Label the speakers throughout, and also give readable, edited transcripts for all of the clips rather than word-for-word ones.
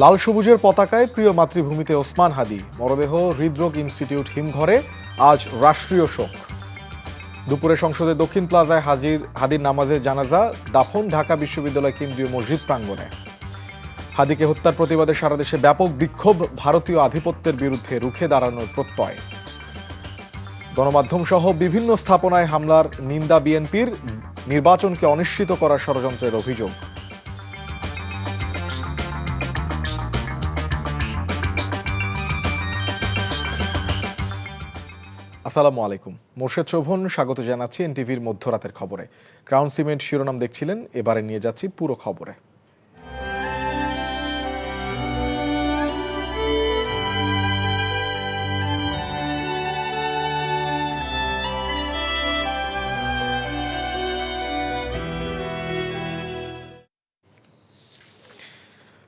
Speaker 1: লাল সবুজের পতাকায় প্রিয় মাতৃভূমিতে ওসমান হাদি, মরদেহ হৃদরোগ ইনস্টিটিউট হিমঘরে, আজ রাষ্ট্রীয় শোক। দুপুরে সংসদের দক্ষিণ প্লাজায় হাদির নামাজের জানাজা, দাফন ঢাকা বিশ্ববিদ্যালয় কেন্দ্রীয় মসজিদ প্রাঙ্গণে। হাদিকে হত্যার প্রতিবাদে সারা দেশে ব্যাপক বিক্ষোভ, ভারতীয় আধিপত্যের বিরুদ্ধে রুখে দাঁড়ানোর প্রত্যয়। গণমাধ্যম সহ বিভিন্ন স্থাপনায় হামলার নিন্দা বিএনপির, নির্বাচনকে অনিশ্চিত করার ষড়যন্ত্রের অভিযোগ। আসসালামু আলাইকুম, মোর্শেদ শোভন স্বাগত জানাচ্ছি এনটিভির মধ্যরাতের খবরে। ক্রাউন সিমেন্ট শিরোনাম দেখছিলেন, এবারে নিয়ে যাচ্ছি পুরো খবরে।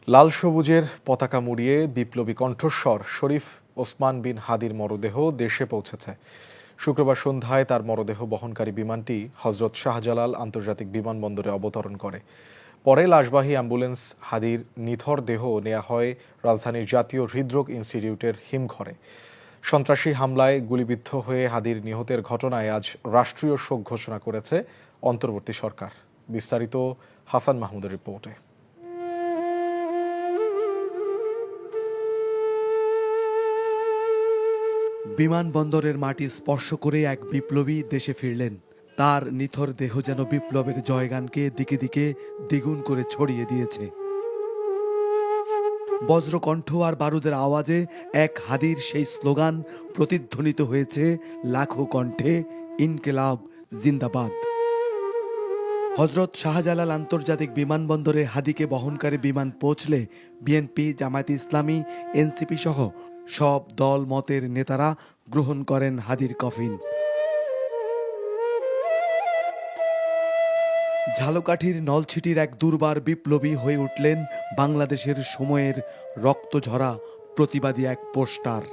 Speaker 1: লাল সবুজের পতাকা মুড়িয়ে বিপ্লবী কণ্ঠস্বর শরীফ ওসমান বিন হাদির মরদেহ দেশে পৌঁছেছে। শুক্রবার সন্ধ্যায় তার মরদেহ বহনকারী বিমানটি হজরত শাহজালাল আন্তর্জাতিক বিমানবন্দরে অবতরণ করে। পরে লাশবাহী অ্যাম্বুলেন্স হাদির নিথর দেহ নেওয়া হয় রাজধানীর জাতীয় হৃদরোগ ইনস্টিটিউটের হিমঘরে। সন্ত্রাসী হামলায় গুলিবিদ্ধ হয়ে হাদির নিহতের ঘটনায় আজ রাষ্ট্রীয় শোক ঘোষণা করেছে অন্তর্বর্তী সরকার। বিস্তারিত হাসান মাহমুদের রিপোর্টে।
Speaker 2: বিমানবন্দরের মাটি স্পর্শ করে এক বিপ্লবী দেশে ফিরলেন। তার নিথর দেহ যেন বিপ্লবের জয়গানকে দিকে দিকে দ্বিগুণ করে ছড়িয়ে দিয়েছে। বজ্রকণ্ঠ আর বারুদের আওয়াজে এক হাদির সেই স্লোগান প্রতিধ্বনিত হয়েছে লাখো কণ্ঠে, ইনকিলাব জিন্দাবাদ। হজরত শাহজালাল আন্তর্জাতিক বিমানবন্দরে হাদিকে বহনকারী বিমান পৌঁছলে বিএনপি, জামায়াতে ইসলামী, এনসিপি সহ সব দল মতের নেতারা গ্রহণ করেন হাদির কফিন। ঝালকাঠির নলছিটির এক দুর্বার বিপ্লবী হয়ে উঠলেন বাংলাদেশের সময়ের রক্তঝরা প্রতিবাদী এক পোস্টার।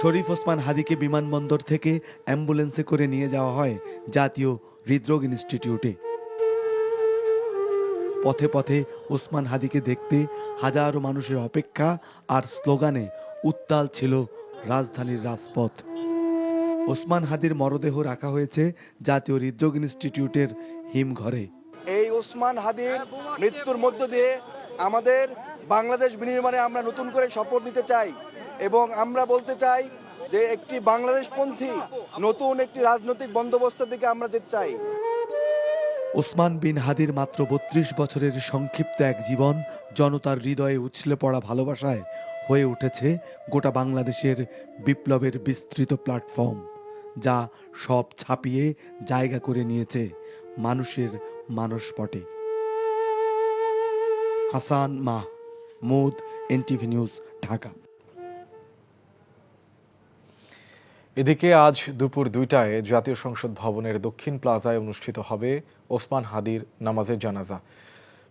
Speaker 2: শরীফ ওসমান হাদিকে বিমানবন্দর থেকে অ্যাম্বুলেন্সে করে নিয়ে যাওয়া হয় জাতীয় হৃদরোগ ইনস্টিটিউটে। পথে পথে ওসমান হাদিকে দেখতে হাজারো মানুষের অপেক্ষা আর স্লোগানে উত্তাল ছিল রাজধানীর রাজপথ। ওসমান হাদির মরদেহ রাখা হয়েছে জাতীয় হৃদরোগ ইনস্টিটিউটের হিমঘরে।
Speaker 3: এই ওসমান হাদির মৃত্যুর মধ্য দিয়ে আমাদের বাংলাদেশ বিনির্মাণে আমরা নতুন করে শপথ নিতে চাই এবং আমরা বলতে চাই যে একটি বাংলাদেশপন্থী নতুন একটি রাজনৈতিক বন্দোবস্তের দিকে আমরা যেতে চাই।
Speaker 2: ওসমান বিন হাদির মাত্র ৩২ বছরের সংক্ষিপ্ত এক জীবন জনতার হৃদয়ে উছলে পড়া ভালোবাসায় হয়ে উঠেছে গোটা বাংলাদেশের বিপ্লবের বিস্তৃত প্ল্যাটফর্ম, যা সব ছাপিয়ে জায়গা করে নিয়েছে মানুষের মানসপটে। Hasan Mahmud, NTV news, Dhaka.
Speaker 1: এদিকে আজ দুপুর ২টায় জাতীয় সংসদ ভবনের দক্ষিণ প্লাজায় অনুষ্ঠিত হবে ওসমান হাদির নামাজের জানাজা।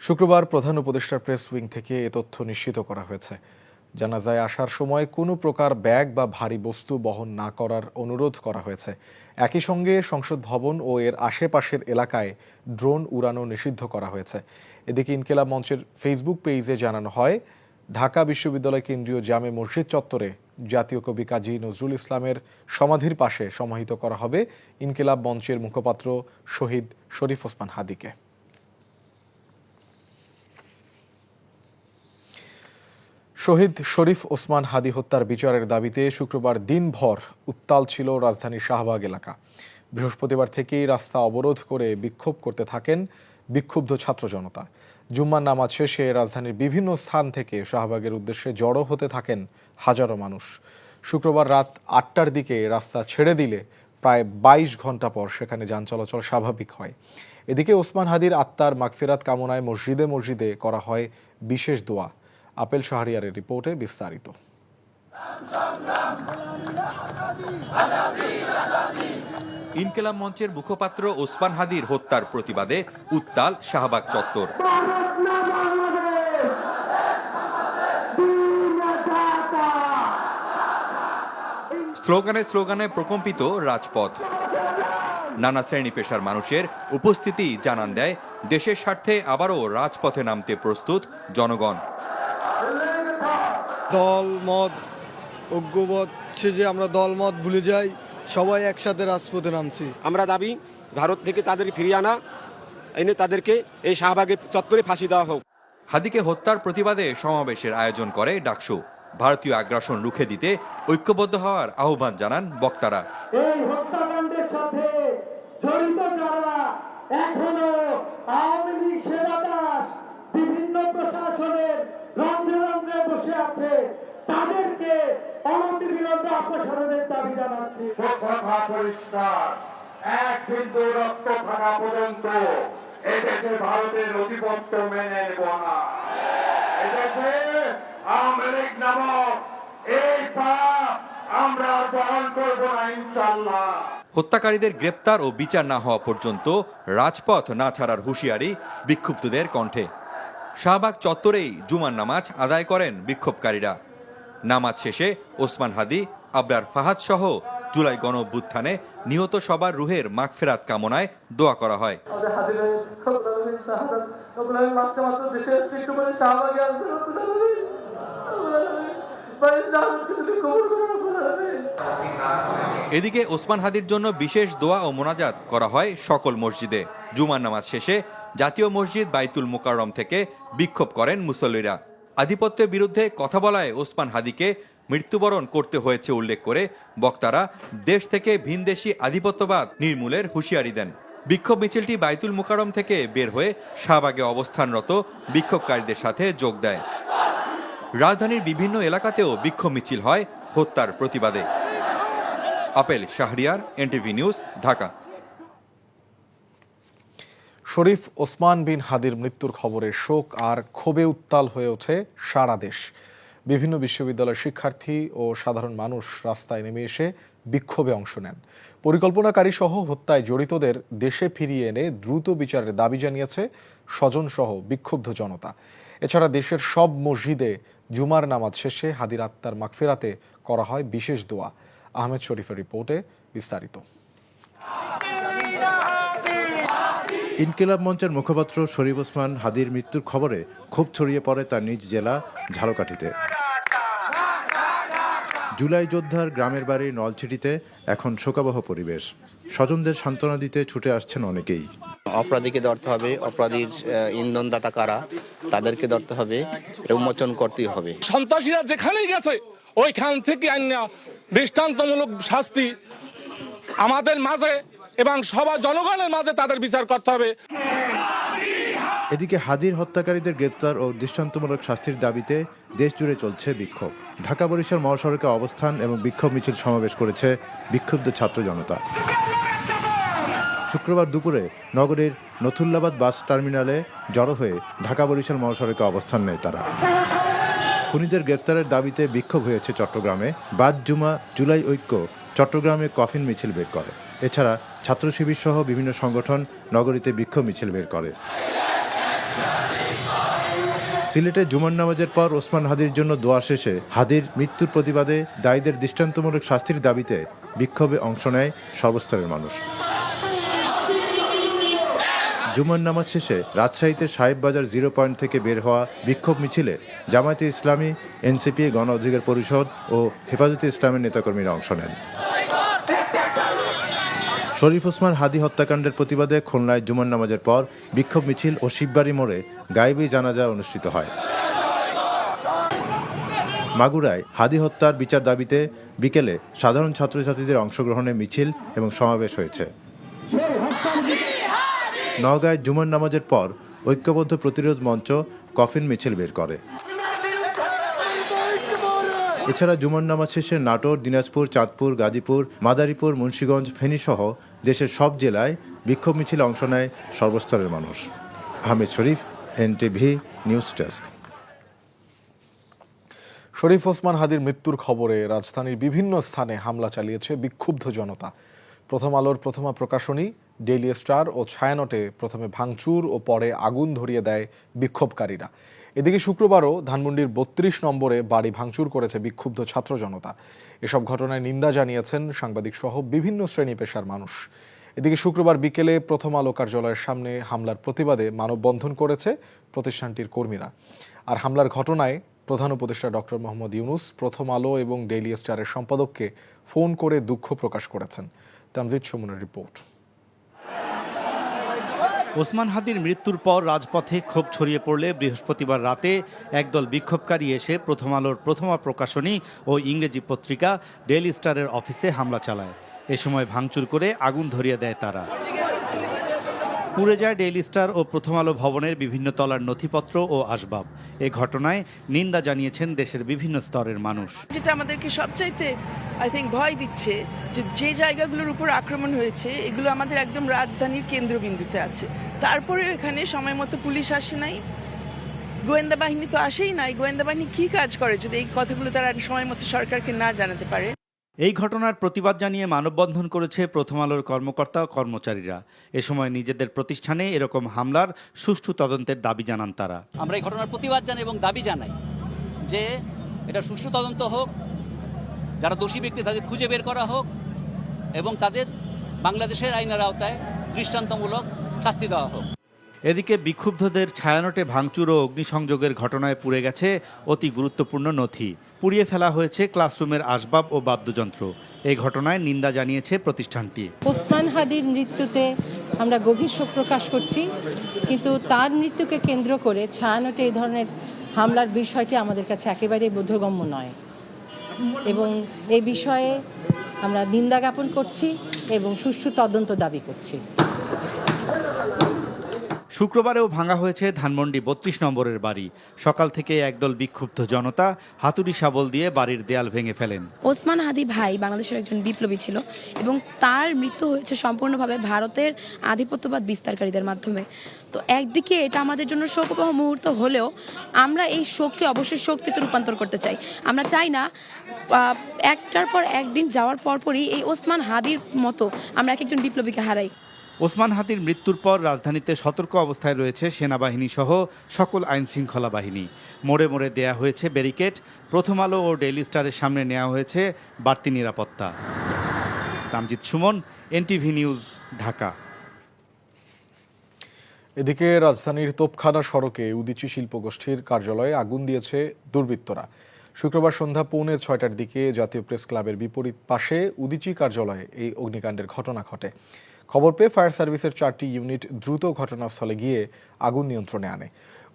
Speaker 1: শুক্রবার প্রধান উপদেষ্টার প্রেস উইং থেকে এ তথ্য নিশ্চিত করা হয়েছে। জানাজায় আসার সময় কোনো প্রকার ব্যাগ বা ভারী বস্তু বহন না করার অনুরোধ করা হয়েছে। একই সঙ্গে সংসদ ভবন ও এর আশেপাশের এলাকায় ড্রোন উড়ানো নিষিদ্ধ করা হয়েছে। এদিকে ইনকিলাব মঞ্চের ফেসবুক পেজে জানানো হয়, ঢাকা বিশ্ববিদ্যালয় কেন্দ্রীয় জামে মসজিদ চত্বরে জাতীয় কবি কাজী নজরুল ইসলামের সমাধির পাশে সমাহিত করা হবে ইনকিলাব মঞ্চের মুখপাত্র শহীদ শরীফ ওসমান হাদিকে। শহীদ শরীফ ওসমান হাদি হত্যার বিচারের দাবিতে শুক্রবার দিনভর উত্তাল ছিল রাজধানীর শাহবাগ এলাকা। বৃহস্পতিবার থেকেই রাস্তা অবরোধ করে বিক্ষোভ করতে থাকেন বিক্ষুব্ধ ছাত্র জনতা। জুম্মার নামাজ শেষে রাজধানীর বিভিন্ন স্থান থেকে শাহবাগের উদ্দেশ্যে জড়ো হতে থাকেন হাজারো মানুষ। শুক্রবার রাত ৮টার দিকে রাস্তা ছেড়ে দিলে প্রায় ২২ ঘন্টা পর সেখানে যান চলাচল স্বাভাবিক হয়। এদিকে ওসমান হাদির আত্মার মাগফিরাত কামনায় মসজিদে মসজিদে করা হয় বিশেষ দোয়া। আপেল শাহরিয়ারের রিপোর্টে বিস্তারিত।
Speaker 4: ইনকিলাব মঞ্চের মুখপাত্র ওসমান হাদির হত্যার প্রতিবাদে উত্তাল শাহবাগ চত্বর। স্লোগানে স্লোগানে প্রকম্পিত রাজপথ। নানা শ্রেণী পেশার মানুষের উপস্থিতি জানান দেয় দেশের স্বার্থে আবারও রাজপথে নামতে প্রস্তুত জনগণ।
Speaker 5: দল মত ঐক্যবোধ যে আমরা দল মত ভুলে যাই, সবাই একসাথে রাজপথে নামছি।
Speaker 6: আমরা দাবি ভারত থেকে তাদেরকে ফিরিয়ে আনা, এনে তাদেরকে এই শাহবাগের চত্বরে ফাঁসি দেওয়া হোক।
Speaker 4: হাদিকে হত্যার প্রতিবাদে সমাবেশের আয়োজন করে ডাকসু। ভারতীয় আগ্রাসন রুখে দিতে ঐক্যবদ্ধ হওয়ার আহ্বান জানান বক্তারা।
Speaker 7: এই হত্যাকাণ্ডের সাথে জড়িত যারা এখনো আওয়ামী লীগ সেবাদাস বিভিন্ন প্রশাসনের রন্ধ্রে রন্ধ্রে বসে আছে, তাদেরকে অনতিবিলম্বে অপসারণের দাবি জানাচ্ছি। কথা পরিষ্কার, এক বিন্দু রক্ত থাকা পর্যন্ত এদেশে ভারতের আধিপত্য মেনে নেব না। এদেশে আওয়ামী লীগ নামক এই পাপ আমরা বহন করব না ইনশাআল্লাহ।
Speaker 4: হত্যাকারীদের গ্রেপ্তার ও বিচার না হওয়া পর্যন্ত রাজপথ না ছাড়ার হুঁশিয়ারি বিক্ষুব্ধদের কণ্ঠে। শাহবাগ চত্বরেই জুমার নামাজ আদায় করেন বিক্ষোভকারীরা। নামাজ শেষে ওসমান হাদি, আবরার ফাহাদ সহ জুলাই গণঅভ্যুত্থানে নিহত সবার রুহের মাগফিরাত কামনায় দোয়া করা হয়। এদিকে ওসমান হাদির জন্য বিশেষ দোয়া ও মোনাজাত করা হয় সকল মসজিদে। জুমার নামাজ শেষে জাতীয় মসজিদ বাইতুল মোকাররম থেকে বিক্ষোভ করেন মুসল্লিরা। আধিপত্যের বিরুদ্ধে কথা বলায় ওসমান হাদিকে মৃত্যুবরণ করতে হয়েছে উল্লেখ করে বক্তারা দেশ থেকে ভিনদেশি আধিপত্যবাদ নির্মূলের হুঁশিয়ারি দেন। বিক্ষোভ মিছিলটি বাইতুল মোকাররম থেকে বের হয়ে শাহবাগে অবস্থানরত বিক্ষোভকারীদের সাথে যোগ দেয়। রাজধানীর বিভিন্ন এলাকাতেও বিক্ষোভ মিছিল হয় হত্যার প্রতিবাদে। Apel Shahriar, NTV news, Dhaka.
Speaker 1: শরীফ ওসমান বিন হাদির মৃত্যুর খবরে শোক আর ক্ষোভে উত্তাল হয়ে ওঠে সারা দেশ। বিভিন্ন বিশ্ববিদ্যালয়ের শিক্ষার্থী ও সাধারণ মানুষ রাস্তায় নেমে এসে বিক্ষোভে অংশ নেন। পরিকল্পনাকারী সহ হত্যায় জড়িতদের দেশে ফিরিয়ে এনে দ্রুত বিচারের দাবি জানিয়েছে স্বজনসহ বিক্ষুব্ধ জনতা। এছাড়া দেশের সব মসজিদে জুমার নামাজ শেষে হাদির আত্মার মাগফিরাতে করা হয় বিশেষ দোয়া। আহমেদ শরীফের রিপোর্টে বিস্তারিত।
Speaker 8: ইনকিলাব মঞ্চের মুখপাত্র শরীফ ওসমান হাদির মৃত্যুর খবরে ক্ষোভ ছড়িয়ে পড়ে তার নিজ জেলা ঝালকাঠিতে। জুলাই যোদ্ধার গ্রামের বাড়ি নলছিটিতে এখন শোকাবহ পরিবেশ। স্বজনদের সান্ত্বনা দিতে ছুটে আসছেন অনেকেই।
Speaker 9: অপরাধীকে ধরতে হবে, অপরাধীর ইন্ধনদাতা কারা তাদেরকে ধরতে হবে, উন্মোচন করতেই হবে।
Speaker 10: সন্ত্রাসীরা যেখানেই গেছে ওইখান থেকে আইনা দৃষ্টান্তমূলক শাস্তি আমাদের মাঝে এবং সবার জনগণের মাঝে তাদের বিচার করতে হবে।
Speaker 8: এদিকে হাদির হত্যাকারীদের গ্রেপ্তার ও দৃষ্টান্তমূলক শাস্তির দাবিতে দেশ জুড়ে চলছে বিক্ষোভ। ঢাকা বরিশাল মহাসড়কে অবস্থান এবং বিক্ষোভ মিছিল সমাবেশ করেছে বিক্ষুব্ধ ছাত্র জনতা। শুক্রবার দুপুরে নগরীর নথুল্লাবাদ বাস টার্মিনালে জড়ো হয়ে ঢাকা বরিশাল মহাসড়কে অবস্থান নেয় তারা। খুনিদের গ্রেপ্তারের দাবিতে বিক্ষোভ হয়েছে চট্টগ্রামে। বাদ জুমা জুলাই ঐক্য চট্টগ্রামে কফিন মিছিল বের করে। এছাড়া ছাত্র শিবির সহ বিভিন্ন সংগঠন নগরীতে বিক্ষোভ মিছিল বের করে। সিলেটে জুমার নামাজের পর ওসমান হাদির জন্য দোয়া শেষে হাদির মৃত্যুর প্রতিবাদে দায়ীদের দৃষ্টান্তমূলক শাস্তির দাবিতে বিক্ষোভে অংশ নেয় সর্বস্তরের মানুষ। জুমার নামাজ শেষে রাজশাহীতে সাহেববাজার 0 পয়েন্ট থেকে বের হওয়া বিক্ষোভ মিছিলে জামায়াতে ইসলামী, এনসিপি, গণ অধিকার পরিষদ ও হেফাজতে ইসলামের নেতাকর্মীরা অংশ নেন। শরীফ ওসমান হাদি হত্যাকাণ্ডের প্রতিবাদে খুলনায় জুমার নামাজের পর বিক্ষোভ মিছিল ও শিববাড়ি মোড়ে গায়েবী জানাজা অনুষ্ঠিত হয়। মাগুরায় হাদি হত্যার বিচার দাবিতে বিকেলে সাধারণ ছাত্রছাত্রীদের অংশগ্রহণে মিছিল এবং সমাবেশ হয়েছে। নওগাঁয় জুমার নামাজের পর ঐক্যবদ্ধ প্রতিরোধ মঞ্চ কফিন মিছিল বের করে। এছাড়া জুমার নামাজ শেষে নাটোর, দিনাজপুর, চাঁদপুর, গাজীপুর, মাদারীপুর, মুন্সিগঞ্জ, ফেনী সহ দেশের সব জেলায় বিক্ষোভ মিছিলে অংশ নেয় সর্বস্তরের মানুষ। আহমেদ শরীফ, এনটিভি নিউজ ডেস্ক।
Speaker 1: শরীফ ওসমান হাদির মৃত্যুর খবরে রাজধানীর বিভিন্ন স্থানে হামলা চালিয়েছে বিক্ষুব্ধ জনতা। প্রথম আলোর প্রথমা প্রকাশনী, ডেইলি স্টার ও ছায়ানটে প্রথমে ভাঙচুর ও পরে আগুন ধরিয়ে দেয় বিক্ষোভকারীরা। এদিকে শুক্রবারও ধানমন্ডির 32 নম্বরে বাড়ি ভাঙচুর করেছে বিক্ষুব্ধ ছাত্র জনতা। এসব ঘটনায় নিন্দা জানিয়েছেন সাংবাদিক সহ বিভিন্ন শ্রেণী পেশার মানুষ। এদিকে শুক্রবার বিকেলে প্রথম আলো কার্যালয়ের সামনে হামলার প্রতিবাদে মানববন্ধন করেছে প্রতিষ্ঠানটির কর্মীরা। আর হামলার ঘটনায় প্রধান উপদেষ্টা ডক্টর মোহাম্মদ ইউনূস প্রথম আলো এবং ডেইলি স্টারের সম্পাদককে ফোন করে দুঃখ প্রকাশ করেছেন। তামজিদ সুমনের রিপোর্ট।
Speaker 11: ওসমান হাদির মৃত্যুর পর রাজপথে ক্ষোভ ছড়িয়ে পড়লে বৃহস্পতিবার রাতে একদল বিক্ষোভকারী এসে প্রথম আলোর প্রথমা প্রকাশনী ও ইংরেজি পত্রিকা ডেইলি স্টারের অফিসে হামলা চালায়। এ সময় ভাঙচুর করে আগুন ধরিয়ে দেয় তারা। পুড়ে যায় ডেইলি স্টার ও প্রথম আলো ভবনের বিভিন্ন তলার নথিপত্র ও আসবাব। এ ঘটনায় নিন্দা জানিয়েছেন দেশের বিভিন্ন স্তরের মানুষ।
Speaker 12: যেটা আমাদেরকে সবচাইতে ভয় দিচ্ছে যে জায়গাগুলোর উপর আক্রমণ হয়েছে এগুলো আমাদের একদম রাজধানীর কেন্দ্রবিন্দুতে আছে। তারপরে এখানে সময় মতো পুলিশ আসে নাই, গোয়েন্দা বাহিনী তো আসেই নাই। গোয়েন্দা বাহিনী কি কাজ করে যদি এই কথাগুলো তারা সময় মতো সরকারকে না জানাতে পারে?
Speaker 11: এই ঘটনার প্রতিবাদ জানিয়ে মানববন্ধন করেছে প্রথম আলোর কর্মকর্তা ও কর্মচারীরা। এ সময় নিজেদের প্রতিষ্ঠানে এরকম হামলার সুষ্ঠু তদন্তের দাবি জানান তারা।
Speaker 13: আমরা এই ঘটনার প্রতিবাদ জানাই এবং দাবি জানাই যে এটা সুষ্ঠু তদন্ত হোক, যারা দোষী ব্যক্তি তাদের খুঁজে বের করা হোক এবং তাদের বাংলাদেশের আইনের আওতায় দৃষ্টান্তমূলক শাস্তি দেওয়া হোক।
Speaker 11: এদিকে বিক্ষুব্ধদের ছায়ানটে ভাঙচুর ও অগ্নিসংযোগের ঘটনায় পুড়ে গেছে অতি গুরুত্বপূর্ণ নথি। পুড়িয়ে ফেলা হয়েছে ক্লাসরুমের আসবাব ও বাদ্যযন্ত্র। এই ঘটনায় নিন্দা জানিয়েছে প্রতিষ্ঠানটি।
Speaker 14: ওসমান হাদির মৃত্যুতে আমরা গভীর শোক প্রকাশ করছি, কিন্তু তার মৃত্যুকে কেন্দ্র করে ছায়ানটে এই ধরনের হামলার বিষয়টি আমাদের কাছে একেবারেই বোধগম্য নয় এবং এই বিষয়ে আমরা নিন্দা জ্ঞাপন করছি এবং সুষ্ঠু তদন্ত দাবি করছি।
Speaker 11: শুক্রবারেও ভাঙা হয়েছে ধানমন্ডি ৩২ নম্বরের বাড়ি। সকাল থেকে একদল বিক্ষুব্ধ জনতা হাতুড়ি শাবল দিয়ে বাড়ির দেয়াল ভেঙে ফেলেন।
Speaker 15: ওসমান হাদি ভাই বাংলাদেশের একজন বিপ্লবী ছিল এবং তার মৃত্যু হয়েছে সম্পূর্ণভাবে ভারতের আধিপত্যবাদ বিস্তারকারীদের মাধ্যমে। তো একদিকে এটা আমাদের জন্য শোকবহ মুহূর্ত হলেও আমরা এই শোককে অবশ্যই শক্তিতে রূপান্তর করতে চাই। আমরা চাই না একটার পর একদিন যাওয়ার পরপরই এই ওসমান হাদির মতো আমরা এক একজন বিপ্লবীকে হারাই।
Speaker 11: ওসমান হাদির মৃত্যুর পর রাজধানীতে সতর্ক অবস্থায় রয়েছে সেনাবাহিনী সহ সকল আইন শৃঙ্খলা বাহিনী। মোড়ে মোড়ে দেয়া হয়েছে ব্যারিকেড। প্রথম আলো ও ডেইলি স্টারের সামনে নেওয়া হয়েছে বাড়তি নিরাপত্তা। Tamjid Suman, NTV news, Dhaka.
Speaker 1: এদিকে রাজধানীর তোপখানা সড়কে উদীচী শিল্পগোষ্ঠীর কার্যালয়ে আগুন দিয়েছে দুর্বৃত্তরা। শুক্রবার সন্ধ্যা 6:45টার দিকে জাতীয় প্রেস ক্লাবের বিপরীত পাশে উদীচী কার্যালয়ে এই অগ্নিকাণ্ডের ঘটনা ঘটে। খবর পেয়ে ফায়ার সার্ভিসের 4টি ইউনিট দ্রুত ঘটনাস্থলে গিয়ে আগুন নিয়ন্ত্রণে আনে।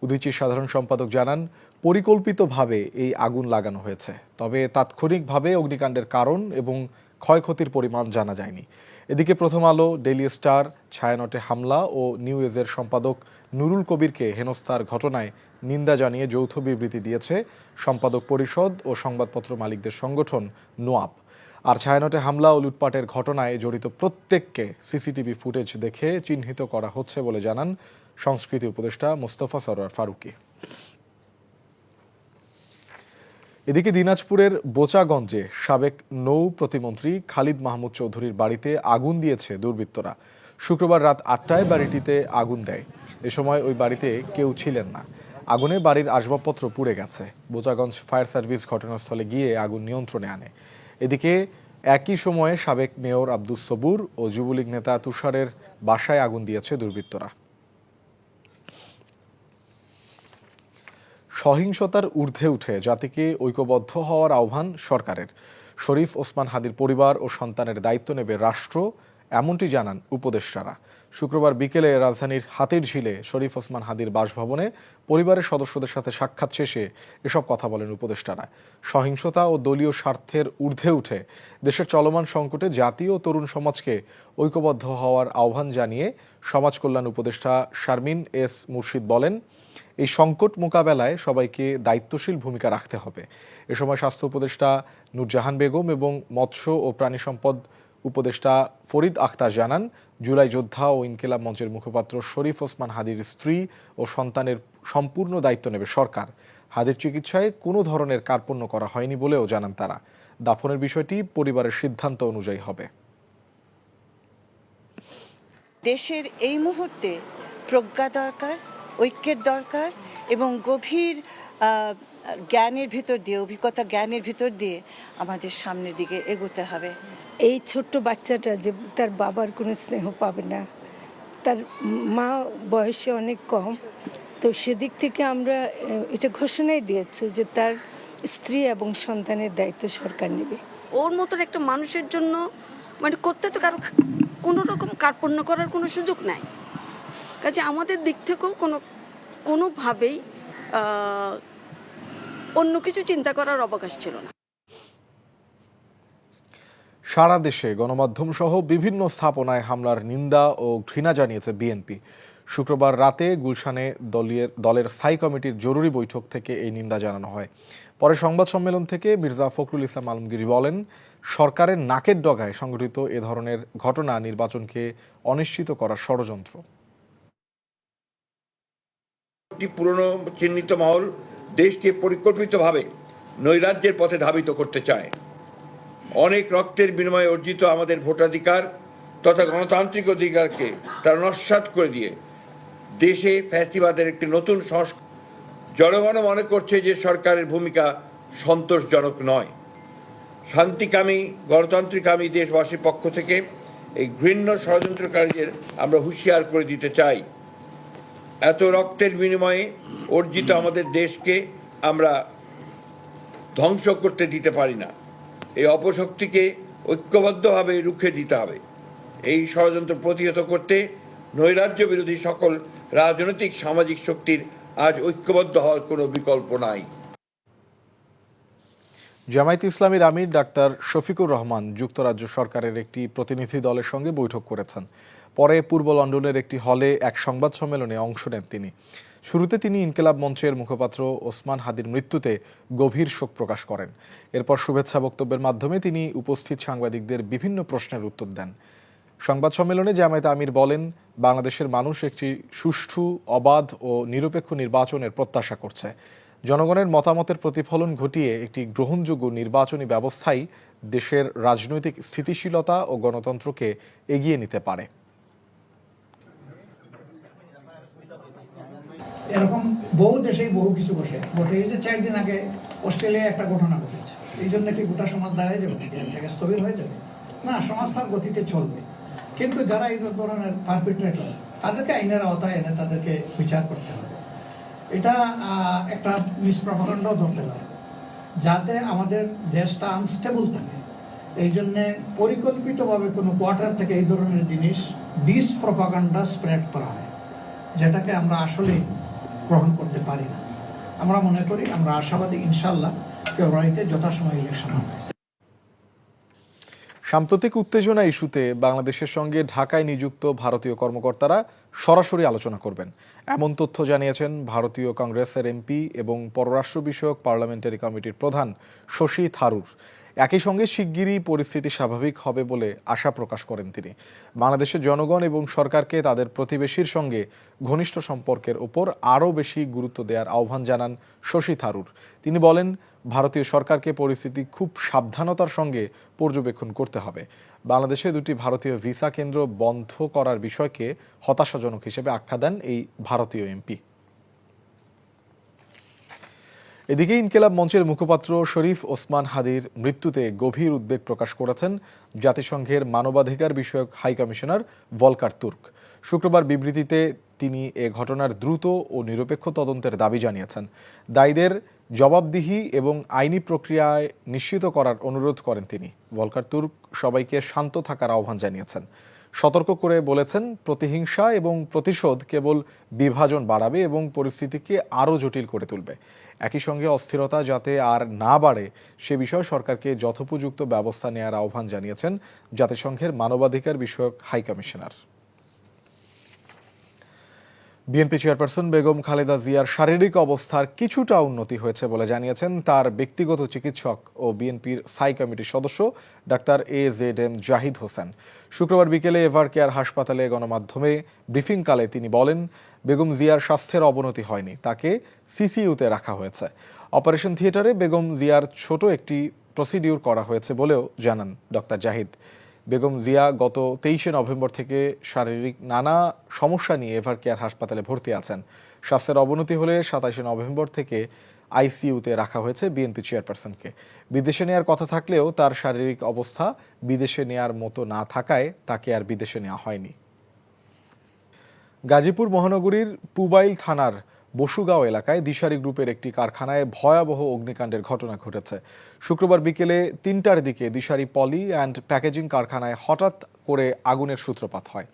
Speaker 1: উদীচীর সাধারণ সম্পাদক জানান, পরিকল্পিতভাবে এই আগুন লাগানো হয়েছে, তবে তাৎক্ষণিকভাবে অগ্নিকাণ্ডের কারণ এবং ক্ষয়ক্ষতির পরিমাণ জানা যায়নি। এদিকে প্রথম আলো, ডেইলি স্টার, ছায়ানটে হামলা ও নিউ এজের সম্পাদক নুরুল কবিরকে হেনস্থার ঘটনায় নিন্দা জানিয়ে যৌথ বিবৃতি দিয়েছে সম্পাদক পরিষদ ও সংবাদপত্র মালিকদের সংগঠন নোয়াব। আর ছায়ানটে হামলা ও লুটপাটের ঘটনায় জড়িত প্রত্যেককে সিসিটিভি ফুটেজ দেখে চিহ্নিত করা হচ্ছে বলে জানান সংস্কৃতি উপদেষ্টা মোস্তফা সরোয়ার ফারুকী। এদিকে দিনাজপুরের বোচাগঞ্জে সাবেক নৌ প্রতিমন্ত্রী খালিদ মাহমুদ চৌধুরীর বাড়িতে আগুন দিয়েছে দুর্বৃত্তরা। শুক্রবার রাত 8টায় বাড়িটিতে আগুন দেয়। এ সময় ওই বাড়িতে কেউ ছিলেন না। আগুনে বাড়ির আসবাবপত্র পুড়ে গেছে। বোচাগঞ্জ ফায়ার সার্ভিস ঘটনাস্থলে গিয়ে আগুন নিয়ন্ত্রণে আনে। এদিকে একই সময়ে সাবেক মেয়র আব্দুস সবুর ও যুবলীগ নেতা তুষারের বাসায় আগুন দিয়েছে দুর্বৃত্তরা। সহিংসতার ঊর্ধ্বে উঠে জাতিকে ঐক্যবদ্ধ হওয়ার আহ্বান সরকারের। শরীফ ওসমান হাদির পরিবার ও সন্তানের দায়িত্ব নেবে রাষ্ট্র, এমনটি জানান উপদেষ্টারা। শুক্রবার বিকেলে রাজধানীর হাতিরঝিলে শরীফ ওসমান হাদির বাসভবনে পরিবারের সদস্যদের সাথে সাক্ষাৎ শেষে এসব কথা বলেন উপদেষ্টারা। সহিংসতা ও দলীয় স্বার্থের ঊর্ধ্বে উঠে দেশের চলমান সংকটে জাতীয় তরুণ সমাজকে ঐক্যবদ্ধ হওয়ার আহ্বান জানিয়ে সমাজ কল্যাণ উপদেষ্টা শারমিন এস মুর্শিদ বলেন, এই সংকট মোকাবেলায় সবাইকে দায়িত্বশীল ভূমিকা রাখতে হবে। এ সময় স্বাস্থ্য উপদেষ্টা নূরজাহান বেগম এবং মৎস্য ও প্রাণী সম্পদ উপদেষ্টা ফরিদ আখতার জানান, জুলাই যোদ্ধা ও ইনকিলাব মঞ্চের মুখপাত্র শরীফ ওসমান হাদির স্ত্রী ও সন্তানের সম্পূর্ণ দায়িত্ব নেবে সরকার। হাদির চিকিৎসায় কোনো ধরনের কার্পণ্য করা হয়নি বলেও জানান তারা। দাফনের বিষয়টি পরিবারের সিদ্ধান্ত অনুযায়ী হবে।
Speaker 12: দেশের এই মুহূর্তে প্রজ্ঞা দরকার, ঐক্যের দরকার এবং গভীর জ্ঞানের ভিতর দিয়ে, অভিজ্ঞতা জ্ঞানের ভিতর দিয়ে আমাদের সামনের দিকে এগোতে হবে।
Speaker 16: এই ছোট্ট বাচ্চাটা যে তার বাবার কোনো স্নেহ পাবে না, তার মা বয়সে অনেক কম, তো সেদিক থেকে আমরা এটা ঘোষণাই দিয়েছে যে তার স্ত্রী এবং সন্তানের দায়িত্ব সরকার নেবে।
Speaker 17: ওর মতন একটা মানুষের জন্য মানে করতে তো কারো কোনো রকম কার্পণ্য করার কোনো সুযোগ নাই। কাজে আমাদের দিক থেকেও কোনোভাবেই অন্য কিছু চিন্তা করার অবকাশ ছিল না।
Speaker 1: সারা দেশে গণমাধ্যম সহ বিভিন্ন স্থাপনায় হামলার নিন্দা ও ঘৃণা জানিয়েছে বিএনপি। শুক্রবার রাতে গুলশানে দলের স্থায়ী কমিটির জরুরি বৈঠক থেকে এই নিন্দা জানানো হয়। পরে সংবাদ সম্মেলন থেকে মির্জা ফখরুল ইসলাম আলমগীর বলেন, সরকারের নাকের ডগায় সংঘটিত এ ধরনের ঘটনা নির্বাচনকে অনিশ্চিত করার ষড়যন্ত্র।
Speaker 18: পুরনো চিহ্নিত মহল দেশকে পরিকল্পিতভাবে নৈরাজ্যের পথে ধাবিত করতে চায়। অনেক রক্তের বিনিময়ে অর্জিত আমাদের ভোটাধিকার তথা গণতান্ত্রিক অধিকারকে তারা নস্যাৎ করে দিয়ে দেশে ফ্যাসিবাদের একটি নতুন সংস্কার। জনগণ মনে করছে যে সরকারের ভূমিকা সন্তোষজনক নয়। শান্তিকামী গণতান্ত্রিকামী দেশবাসীর পক্ষ থেকে এই ঘৃণ্য ষড়যন্ত্রকারীদের আমরা হুঁশিয়ার করে দিতে চাই, এত রক্তের বিনিময়ে অর্জিত আমাদের দেশকে আমরা ধ্বংস করতে দিতে পারি না। এই অপশক্তিকে ঐক্যবদ্ধভাবে রুখে দিতে হবে। এই ষড়যন্ত্র প্রতিহত করতে নৈরাজ্য বিরোধী সকল রাজনৈতিক সামাজিক শক্তির আজ ঐক্যবদ্ধ হওয়ার কোনো বিকল্প নাই।
Speaker 1: জামায়াতে ইসলামীর আমির ডাক্তার শফিকুর রহমান যুক্তরাজ্য সরকারের একটি প্রতিনিধি দলের সঙ্গে বৈঠক করেছেন। পরে পূর্ব লন্ডনের একটি হলে এক সংবাদ সম্মেলনে অংশ নেন তিনি। শুরুতে তিনি ইনকিলাব মঞ্চের মুখপাত্র ওসমান হাদির মৃত্যুতে গভীর শোক প্রকাশ করেন। এরপর শুভেচ্ছা বক্তব্যের মাধ্যমে তিনি উপস্থিত সাংবাদিকদের বিভিন্ন প্রশ্নের উত্তর দেন। সংবাদ সম্মেলনে জামায়াতে আমির বলেন, বাংলাদেশের মানুষ একটি সুষ্ঠু, অবাধ ও নিরপেক্ষ নির্বাচনের প্রত্যাশা করছে। জনগণের মতামতের প্রতিফলন ঘটিয়ে একটি গ্রহণযোগ্য নির্বাচনী ব্যবস্থাই দেশের রাজনৈতিক স্থিতিশীলতা ও গণতন্ত্রকে এগিয়ে নিতে পারে।
Speaker 19: এরকম বহু দেশেই বহু কিছু ঘটে। এই যে 4 দিন আগে অস্ট্রেলিয়ায় একটা ঘটনা ঘটেছে, এই জন্য কি গোটা সমাজ দাঁড়ায় যাবে, স্থবির হয়ে যাবে? না, সমাজ তার গতিতে চলবে। কিন্তু যারা এই ধরনের পারপিট্রেটর, তাদেরকে আইনের আওতায় এনে তাদেরকে বিচার করতে হবে। এটা একটা মিসপ্রপাগান্ডাও ধরতে পারে, যাতে আমাদের দেশটা আনস্টেবল থাকে। এই জন্য পরিকল্পিতভাবে কোনো কোয়ার্টার থেকে এই ধরনের জিনিস ডিসপ্রপাগান্ডা স্প্রেড করা হয়, যেটাকে আমরা আসলে গ্রহণ করতে পারি না। আমরা মনে করি, আমরা আশাবাদী, ইনশাল্লাহ ফেব্রুয়ারিতে যথাসময় ইলেকশন হবে।
Speaker 1: সাম্প্রতিক উত্তেজনা ইস্যুতে বাংলাদেশের সঙ্গে ঢাকায় নিযুক্ত ভারতীয় কর্মকর্তারা সরাসরি আলোচনা করবেন, এমন তথ্য জানিয়েছেন ভারতীয় কংগ্রেসের এমপি এবং পররাষ্ট্র বিষয়ক পার্লামেন্টারি কমিটির প্রধান শশী থারুর। একই সঙ্গে শিগগিরই পরিস্থিতি স্বাভাবিক হবে বলে আশা প্রকাশ করেন তিনি। বাংলাদেশের জনগণ এবং সরকারকে তাদের প্রতিবেশীর সঙ্গে ঘনিষ্ঠ সম্পর্কের উপর আরও বেশি গুরুত্ব দেওয়ার আহ্বান জানান শশী থারুর। তিনি বলেন, ভারতীয় সরকারকে পরিস্থিতি খুব সাবধানতার সঙ্গে পর্যবেক্ষণ করতে হবে। বাংলাদেশে 2টি ভারতীয় ভিসা কেন্দ্র বন্ধ করার বিষয়কে হতাশাজনক হিসেবে আখ্যা দেন এই ভারতীয় এমপি। এদিকে ইনকিলাব মঞ্চের মুখপাত্র শরীফ ওসমান হাদির মৃত্যুতে গভীর উদ্বেগ প্রকাশ করেছেন জাতিসংঘের মানবাধিকার বিষয়ক হাই কমিশনার ভলকার তুর্ক। শুক্রবার বিবৃতিতে তিনি এ ঘটনার দ্রুত ও নিরপেক্ষ তদন্তের দাবি জানিয়েছেন। দায়ীদের জবাবদিহি এবং আইনি প্রক্রিয়ায় নিশ্চিত করার অনুরোধ করেন তিনি। ভলকার তুর্ক সবাইকে শান্ত থাকার আহ্বান জানিয়েছেন। সতর্ক করে বলেছেন, প্রতিহিংসা এবং প্রতিশোধ কেবল বিভাজন বাড়াবে এবং পরিস্থিতিকে আরও জটিল করে তুলবে। একই সঙ্গে অস্থিরতা যাতে আর না বাড়ে সে বিষয়ে সরকারকে যথোপযুক্ত ব্যবস্থা নেওয়ার আহ্বান জানিয়েছেন জাতিসংঘের মানবাধিকার বিষয়ক high commissioner. BNP chairperson Begum Khaleda জিয়ার শারীরিক অবস্থার কিছুটা উন্নতি হয়েছে বলে জানিয়েছেন তার ব্যক্তিগত চিকিৎসক ও বিএনপির স্থায়ী কমিটির সদস্য ডাক্তার AZM জাহিদ হোসেন। শুক্রবার বিকেলে এভার কেয়ার হাসপাতালে গণমাধ্যমে ব্রিফিংকালে তিনি বলেন, বেগম জিয়ার স্বাস্থ্যের অবনতি হয়নি, তাকে সিসিইউতে রাখা হয়েছে। অপারেশন থিয়েটারে বেগম জিয়ার ছোট একটি প্রসিডিউর করা হয়েছে বলেও জানান ডক্টর জাহিদ। বেগম জিয়া গত 23শে নভেম্বর থেকে শারীরিক নানা সমস্যা নিয়ে এভার কেয়ার হাসপাতালে ভর্তি আছেন। স্বাস্থ্যের অবনতি হলে 27শে নভেম্বর থেকে আইসিইউতে রাখা হয়েছে বিএনপি চেয়ারপারসনকে। বিদেশে নেয়ার কথা থাকলেও তার শারীরিক অবস্থা বিদেশে নেয়ার মতো না থাকায় তাকে আর বিদেশে নেওয়া হয়নি। গাজীপুর মহানগরীর পুবাইল থানার বসুগাঁও এলাকায় দিশারি গ্রুপের একটি কারখানায় ভয়াবহ অগ্নিকাণ্ডের ঘটনা ঘটেছে। শুক্রবার বিকেলে 3টার দিকে দিশারি পলি অ্যান্ড প্যাকেজিং কারখানায় হঠাৎ করে আগুনের সূত্রপাত হয়।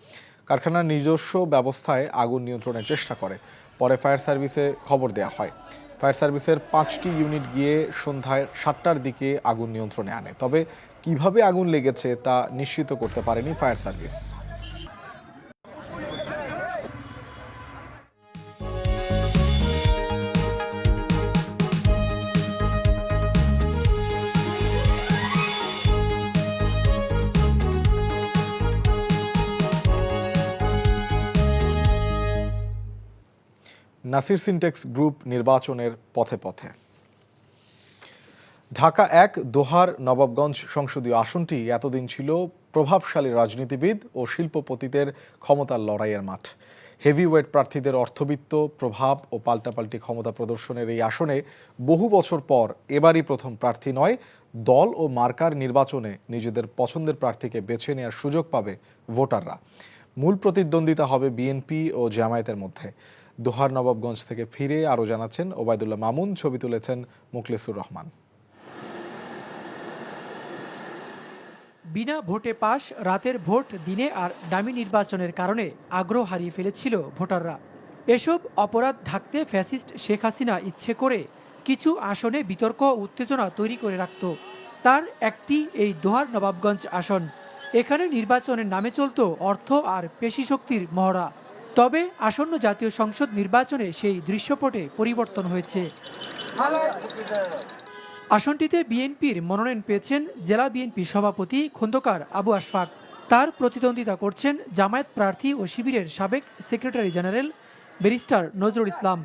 Speaker 1: কারখানার নিজস্ব ব্যবস্থায় আগুন নিয়ন্ত্রণের চেষ্টা করে। পরে ফায়ার সার্ভিসে খবর দেওয়া হয়। ফায়ার সার্ভিসের 5টি ইউনিট গিয়ে সন্ধ্যায় 7টার দিকে আগুন নিয়ন্ত্রণে আনে। তবে কিভাবে আগুন লেগেছে তা নিশ্চিত করতে পারেনি fire service. Nasir syntax group নির্বাচনের পথে পথে। ঢাকা 1 দোহার নবাবগঞ্জ সংসদীয় আসনটি এতদিন ছিল প্রভাবশালী রাজনীতিবিদ ও শিল্পপতিদের ক্ষমতার লড়াইয়ের মাঠ। হেভিওয়েট প্রার্থীদের অর্থবিত্ত, প্রভাব ও পাল্টাপাল্টি ক্ষমতা প্রদর্শনের এই আসনে বহু বছর পর এবারই প্রথম প্রার্থী নয়, দল ও মার্কার নির্বাচনে নিজেদের পছন্দের প্রার্থীকে বেছে নেওয়ার সুযোগ পাবে ভোটাররা। মূল প্রতিদ্বন্দ্বিতা হবে বিএনপি ও জামায়াতের মধ্যে। দোহার নবাবগঞ্জ থেকে ফিরে আরও জানাচ্ছেন ওবায়দুল্লাহ মামুন, ছবি তুলেছেন মুখলেসুর রহমান।
Speaker 20: বিনা ভোটে পাস, রাতের ভোট দিনে আর ডামি নির্বাচনের কারণে আগ্রহ হারিয়ে ফেলেছিল ভোটাররা। এসব অপরাধ ঢাকতে ফ্যাসিস্ট শেখ হাসিনা ইচ্ছে করে কিছু আসনে বিতর্ক উত্তেজনা তৈরি করে রাখত। তার একটি এই দোহার নবাবগঞ্জ আসন। এখানে নির্বাচনের নামে চলত অর্থ আর পেশি শক্তির মহড়া। তবে আসন্ন জাতীয় সংসদ নির্বাচনে সেই দৃশ্যপটে পরিবর্তন হয়েছে। আসনটিতে বিএনপির মনোনয়ন পেয়েছেন জেলা বিএনপি সভাপতি খন্দকার আবু আশফাক। তার প্রতিদ্বন্দ্বিতা করছেন জামায়াত প্রার্থী ও শিবিরের সাবেক secretary general barrister Nazrul Islam.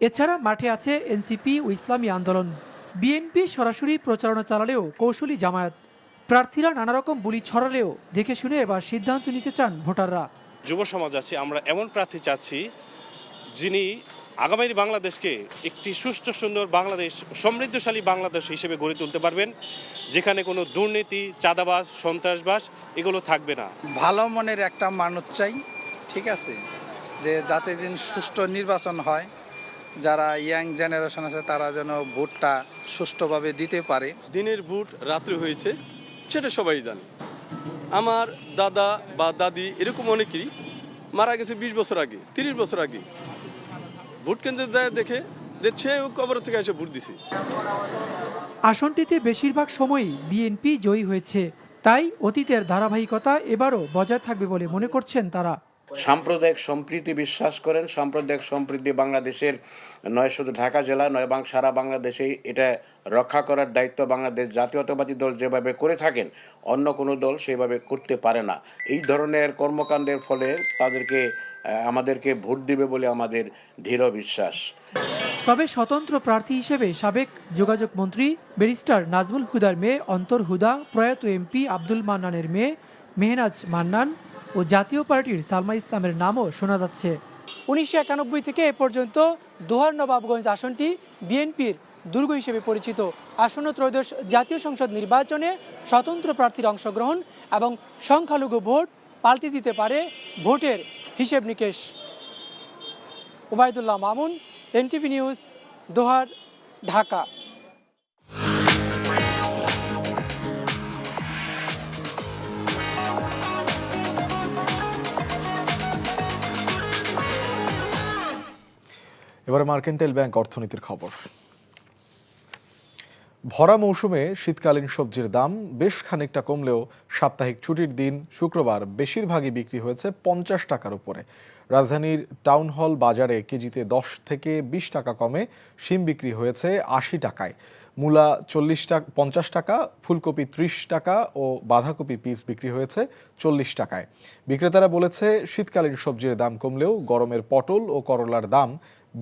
Speaker 20: এছাড়া মাঠে আছে এনসিপি ও ইসলামী আন্দোলন। বিএনপি সরাসরি প্রচারণা চালালেও কৌশলী জামায়াত। প্রার্থীরা নানা রকম বুলি ছড়ালেও দেখে শুনে এবার সিদ্ধান্ত নিতে চান ভোটাররা।
Speaker 21: যুব সমাজ আছে, আমরা এমন প্রার্থী চাচ্ছি যিনি আগামী বাংলাদেশকে একটি সুষ্ঠু সুন্দর বাংলাদেশ, সমৃদ্ধশালী বাংলাদেশ হিসেবে গড়ে তুলতে পারবেন, যেখানে কোনো দুর্নীতি, চাঁদাবাজ, সন্ত্রাসবাজ এগুলো থাকবে না।
Speaker 22: ভালো মনের একটা মানুষ চাই, ঠিক আছে, যে যাতে দিন সুষ্ঠু নির্বাচন হয়, যারা ইয়াং জেনারেশন আছে তারা যেন ভোটটা সুষ্ঠুভাবে দিতে পারে।
Speaker 23: দিনের ভোট রাত্রে হয়েছে সেটা সবাই জানে। আমার দাদা বা দাদি এরকম অনেকেই মারা গেছে 20 বছর আগে, 30 বছর আগে। ভোট কেন্দ্রে যায় দেখে যে সে কবর থেকে এসে ভোট দিছে।
Speaker 20: আসনটিতে বেশিরভাগ সময়ই বিএনপি জয়ী হয়েছে, তাই অতীতের ধারাবাহিকতা এবারও বজায় থাকবে বলে মনে করছেন তারা।
Speaker 24: সাম্প্রদায়িক সম্প্রীতি বিশ্বাস করেন। সাম্প্রদায়িক সম্প্রীতি বাংলাদেশের নয় শুধু ঢাকা জেলা নয়, এবং সারা বাংলাদেশে এটা রক্ষা করার দায়িত্ব বাংলাদেশ জাতীয়তাবাদী দল যেভাবে করে থাকেন, অন্য কোনো দল সেভাবে করতে পারে না। এই ধরনের কর্মকাণ্ডের ফলে আমাদেরকে ভোট দিবে বলে আমাদের দৃঢ় বিশ্বাস।
Speaker 20: তবে স্বতন্ত্র প্রার্থী হিসেবে সাবেক যোগাযোগ মন্ত্রী ব্যারিস্টার নাজমুল হুদার মেয়ে অন্তর হুদা, প্রয়াত এমপি আব্দুল মান্নানের মেয়ে মেহনাজ মান্নান ও জাতীয় পার্টির সালমা ইসলামের নামও শোনা যাচ্ছে। 1991 থেকে এ পর্যন্ত দোহার নবাবগঞ্জ আসনটি বিএনপির দুর্গ হিসেবে পরিচিত। আসন্ন ত্রয়োদশ জাতীয় সংসদ নির্বাচনে স্বতন্ত্র প্রার্থীর অংশগ্রহণ এবং সংখ্যালঘু ভোট পাল্টে দিতে পারে ভোটের হিসেব নিকেশ। ওবায়দুল্লাহ মামুন, এনটিভি নিউজ, দোহার, ঢাকা।
Speaker 1: এবারে মার্কেন্টাইল ব্যাংক অর্থনীতির খবর। ভরা মৌসুমে শীতকালীন সবজির দাম বেশ খানিকটা কমলেও সাপ্তাহিক ছুটির দিন শুক্রবার বেশিরভাগই বিক্রি হয়েছে 50 টাকার উপরে। রাজধানীর টাউন হল বাজারে কেজিতে 10 থেকে 20 টাকা কমে শিম বিক্রি হয়েছে 80 টাকায়, মূলা 50 টাকা, ফুলকপি 30 টাকা ও বাঁধাকপি পিস বিক্রি হয়েছে 40 টাকায়। বিক্রেতারা বলেছে শীতকালীন সবজির দাম কমলেও গরমের পটল ও করলার দাম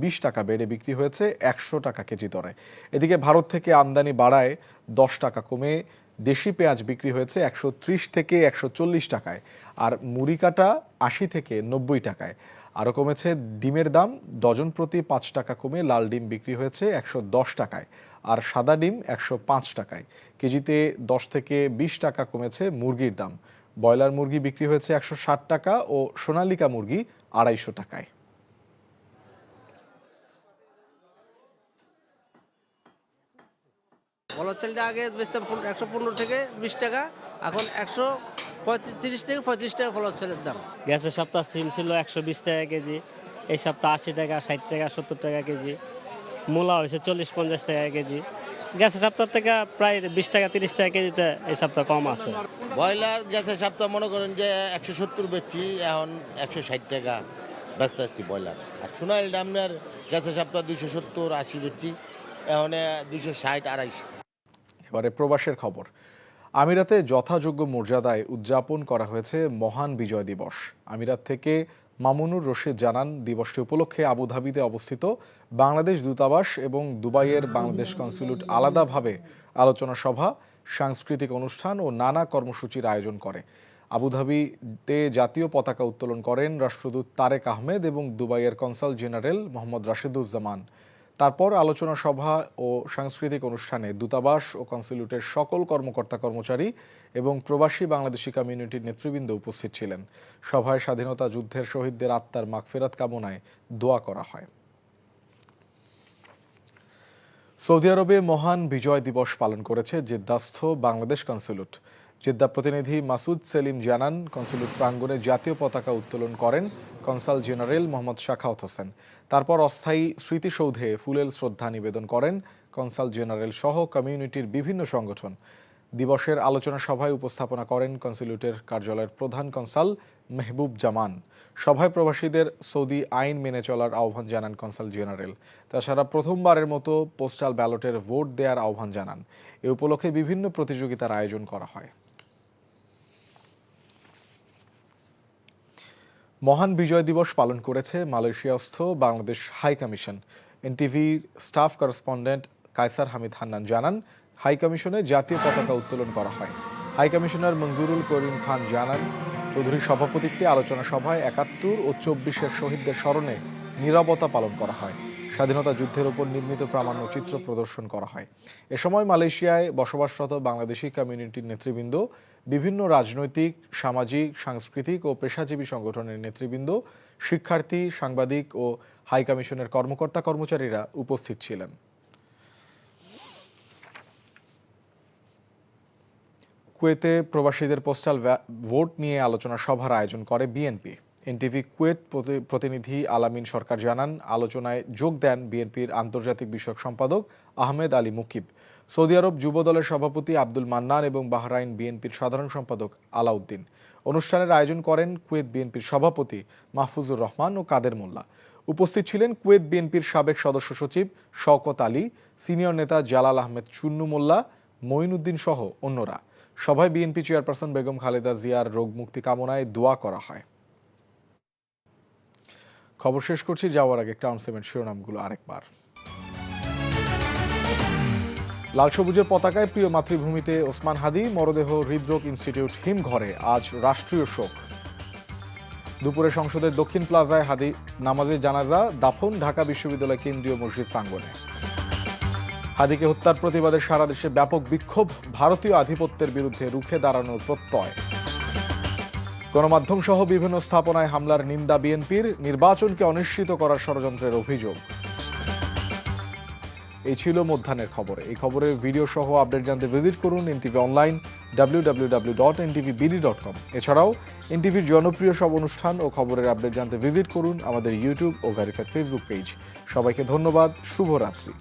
Speaker 1: 20 টাকা বেড়ে বিক্রি হয়েছে 100 টাকা কেজি দরে। এদিকে ভারত থেকে আমদানি বাড়ায় 10 টাকা কমে দেশি পেঁয়াজ বিক্রি হয়েছে 130 থেকে 140 টাকায়, আর মুড়ি কাটা 80 থেকে 90 টাকায়। আরও কমেছে ডিমের দাম, ডজন প্রতি 5 টাকা কমে লাল ডিম বিক্রি হয়েছে 110 টাকায়, আর সাদা ডিম 105 টাকায়। কেজিতে 10 থেকে 20 টাকা কমেছে মুরগির দাম। ব্রয়লার মুরগি বিক্রি হয়েছে 160 টাকা ও সোনালিকা মুরগি 250 টাকায়।
Speaker 2: বলার চালটা আগে বেচতাম 115 থেকে 20 টাকা, এখন 130 থেকে 35 টাকা বলার চালের দাম।
Speaker 3: গ্যাসের সপ্তাহ সিম ছিল 120 টাকা কেজি, এই সপ্তাহ 80 টাকা, 60 টাকা, 70 টাকা কেজি। মূলা হয়েছে 40-50 টাকা কেজি। গ্যাসের সপ্তাহ থেকে প্রায় 20 টাকা 30 টাকা কেজিতে এই সপ্তাহ কম আছে।
Speaker 5: ব্রয়লার গ্যাসের সপ্তাহ মনে করেন যে 170 বেচছি, এখন 160 টাকা ব্যস্ত আছি ব্রয়লার। আর সোনালি ডামনার গ্যাসের সপ্তাহ 270-80 বেচছি, এখন 260-250।
Speaker 1: এবারে প্রবাসের খবর। আমিরাতে যথাযোগ্য মর্যাদায় উদযাপন করা হয়েছে মহান বিজয় দিবস। আমিরাত থেকে মামুনুর রশিদ জানান, দিবসটি উপলক্ষে আবুধাবিতে অবস্থিত বাংলাদেশ দূতাবাস এবং দুবাইয়ের বাংলাদেশ কনস্যুলেট আলাদাভাবে আলোচনা সভা, সাংস্কৃতিক অনুষ্ঠান ও নানা কর্মসূচির আয়োজন করে। আবুধাবিতে জাতীয় পতাকা উত্তোলন করেন রাষ্ট্রদূত তারেক আহমেদ এবং দুবাইয়ের কনসাল জেনারেল মোহাম্মদ রাশিদুজ্জামান। তারপর আলোচনা সভা ও সাংস্কৃতিক অনুষ্ঠানে দূতাবাস ও কনস্যুলেটের সকল কর্মকর্তা কর্মচারী এবং প্রবাসী বাংলাদেশি কমিউনিটির নেতৃবৃন্দ উপস্থিত ছিলেন। সভায় স্বাধীনতা যুদ্ধের শহীদদের আত্মার মাগফিরাত কামনায় দোয়া করা হয়। সৌদি আরবে মহান বিজয় দিবস পালন করেছে জেদ্দাস্থ বাংলাদেশ কনস্যুলেট। জেদ্দা প্রতিনিধি মাসুদ সেলিম জানান, কনস্যুলেট প্রাঙ্গণে জাতীয় পতাকা উত্তোলন করেন কনসাল জেনারেল মোহাম্মদ শাখাওয়াত হোসেন। তারপর অস্থায়ী স্মৃতিসৌধে ফুলেল শ্রদ্ধা নিবেদন করেন কনসাল জেনারেল সহ কমিউনিটির বিভিন্ন সংগঠন। দিবসের আলোচনা সভায় উপস্থাপনা করেন কনস্যুলেটের কার্যালয়ের প্রধান কনসাল মেহবুব জামান। সভায় প্রবাসীদের সৌদি আইন মেনে চলার আহ্বান জানান কনসাল জেনারেল। তাছাড়া প্রথমবারের মতো পোস্টাল ব্যালটের ভোট দেওয়ার আহ্বান জানান। এ উপলক্ষে বিভিন্ন প্রতিযোগিতার আয়োজন করা হয়। মহান বিজয় দিবস পালন করেছে মালয়েশিয়াস্থ বাংলাদেশ হাই কমিশন। এনটিভির স্টাফ করেসপন্ডেন্ট কায়সার হামিদ হান্নান জানান, হাই কমিশনে জাতীয় পতাকা উত্তোলন করা হয়। হাই কমিশনার মঞ্জুরুল করিম খান জানান, চৌধুরীর সভাপতিত্বে আলোচনা সভায় 71 ও 24-এর শহীদদের স্মরণে নীরবতা পালন করা হয়। স্বাধীনতা যুদ্ধের উপর নির্মিত প্রামাণ্য চিত্র প্রদর্শন করা হয়। এ সময় মালয়েশিয়ায় বসবাসরত বাংলাদেশি কমিউনিটির নেতৃবৃন্দ, বিভিন্ন রাজনৈতিক, সামাজিক, সাংস্কৃতিক ও পেশাজীবী সংগঠনের নেতৃবৃন্দ, শিক্ষার্থী, সাংবাদিক ও হাই কমিশনের কর্মকর্তা কর্মচারীরা উপস্থিত ছিলেন। কুয়েতে প্রবাসীদের পোস্টাল ভোট নিয়ে আলোচনা সভার আয়োজন করে বিএনপি। এনটিভি কুয়েত প্রতিনিধি আলামিন সরকার জানান, আলোচনায় যোগ দেন বিএনপির আন্তর্জাতিক বিষয়ক সম্পাদক আহমেদ আলী মুকিব, সৌদি আরব যুব দলের সভাপতি আব্দুল মান্নান এবং বাহরাইন বিএনপির সাধারণ সম্পাদক আলাউদ্দিন। অনুষ্ঠানের আয়োজন করেন কুয়েত বিএনপির সভাপতি মাহফুজুর রহমান ও কাদের মোল্লা। উপস্থিত ছিলেন কুয়েত বিএনপির সাবেক সদস্য সচিব শওকত আলী, সিনিয়র নেতা জালাল আহমেদ চুন্নু মোল্লা, মঈনুদ্দিন সহ অন্যরা। সভায় বিএনপি চেয়ারপারসন বেগম খালেদা জিয়ার রোগ মুক্তি কামনায় দোয়া করা হয়। খবর শেষ করছি, যাওয়ার আগে ক্রাউন সিমেন্ট শিরোনামগুলো আরেকবার। লাল সবুজের পতাকায় প্রিয় মাতৃভূমিতে ওসমান হাদি, মরদেহ হৃদরোগ ইনস্টিটিউট হিমঘরে আজ রাষ্ট্রীয় শোক। দুপুরে সংসদের দক্ষিণ প্লাজায় হাদি নামাজের জানাজা দাফন ঢাকা বিশ্ববিদ্যালয় কেন্দ্রীয় মসজিদ প্রাঙ্গণে। হাদিকে হত্যার প্রতিবাদে সারা দেশে ব্যাপক বিক্ষোভ, ভারতীয় আধিপত্যের বিরুদ্ধে রুখে দাঁড়ানোর প্রত্যয়। গণমাধ্যম সহ বিভিন্ন স্থাপনায় হামলার নিন্দা বিএনপির, নির্বাচনকে অনিশ্চিত করার ষড়যন্ত্রের অভিযোগ। এই ছিল মধ্যাহ্নের খবর। এই খবরের ভিডিও সহ আপডেট জানতে ভিজিট করুন এনটিভি অনলাইন www.ntvbd.com। এছাড়াও এনটিভির জনপ্রিয় সব অনুষ্ঠান ও খবরের আপডেট জানতে ভিজিট করুন আমাদের ইউটিউব ও ভেরিফাইড ফেসবুক পেজ। সবাইকে ধন্যবাদ, শুভরাত্রি।